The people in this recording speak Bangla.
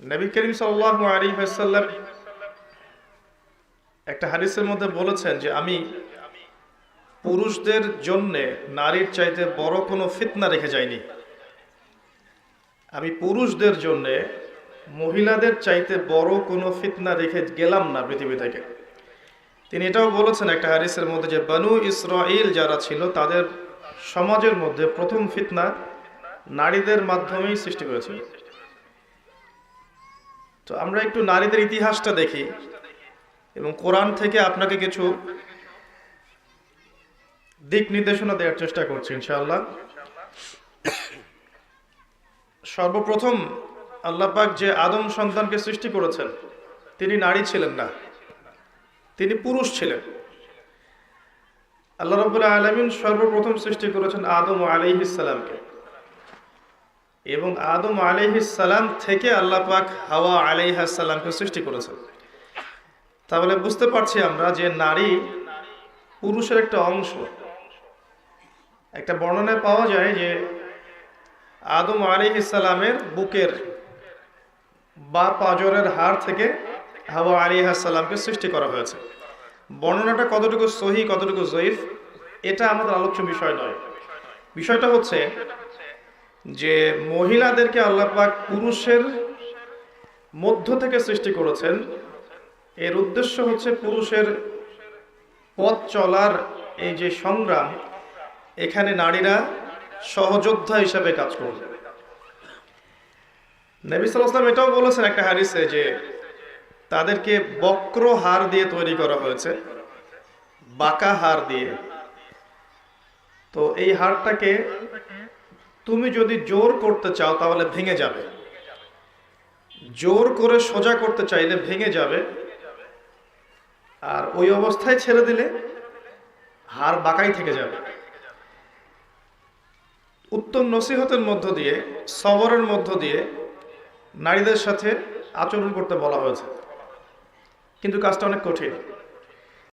নবী করিম সাল্লাল্লাহু আলাইহি ওয়াসাল্লাম একটা হাদিসের মধ্যে বলেছেন যে আমি পুরুষদের জন্য নারীর চাইতে বড় কোনো ফিতনা রেখে যাইনি। আমি পুরুষদের জন্য মহিলাদের চাইতে বড় কোনো ফিতনা রেখে গেলাম না পৃথিবী থেকে। তিনি এটাও বলেছেন একটা হাদিসের মধ্যে যে বনু ইসরাইল যারা ছিল তাদের সমাজের মধ্যে প্রথম ফিতনা নারীদের মাধ্যমেই সৃষ্টি হয়েছিল। তো আমরা একটু নারীদের ইতিহাসটা দেখি এবং কোরআন থেকে আপনাকে কিছু দিক নির্দেশনা দেওয়ার চেষ্টা করছি ইনশাআল্লাহ। সর্বপ্রথম আল্লাহ পাক যে আদম সন্তানকে সৃষ্টি করেছেন তিনি নারী ছিলেন না, তিনি পুরুষ ছিলেন। আল্লাহ রাব্বুল আলামিন সর্বপ্রথম সৃষ্টি করেছেন আদম আলাইহিস সালামকে, এবং আদম আলাইহিস সালাম থেকে আল্লাহ পাক হাওয়া আলাইহিস সালামকে সৃষ্টি করেছেন। তাহলে বুঝতে পারছি আমরা যে নারী পুরুষের একটা অংশ। একটা বর্ণনায় পাওয়া যায় যে আদম আলাইহিস সালামের বুকের বা পাঁজরের হাড় থেকে হাওয়া আলাইহিস সালামকে সৃষ্টি করা হয়েছে। বর্ণনাটা কতটুকু সহিহ কতটুকু যঈফ এটা আমাদের আলোচ্য বিষয় নয়। বিষয়টা হচ্ছে যে মহিলাদেরকে আল্লাহ পাক পুরুষের মধ্য থেকে সৃষ্টি করেছেন। এর উদ্দেশ্য হচ্ছে পুরুষের পথ চলার এই যে সংগ্রাম, এখানে নারীরা সহযোদ্ধা হিসাবে কাজ করবে। নবী সাল্লাল্লাহু আলাইহি ওয়াসাল্লাম এটাও বলেছেন একটা হাদিসে যে তাদেরকে বক্র হাড় দিয়ে তৈরি করা হয়েছে, বাঁকা হাড় দিয়ে। তো এই হাড়টাকে তুমি যদি জোর করতে চাও তাহলে ভেঙে যাবে, জোর করে সোজা করতে চাইলে ভেঙে যাবে, আর ওই অবস্থায় ছেড়ে দিলে হাড় বাঁকাই থেকে যাবে। উত্তম নসিহতের মধ্য দিয়ে, সবরের মধ্য দিয়ে নারীদের সাথে আচরণ করতে বলা হয়েছে, কিন্তু কাজটা অনেক কঠিন।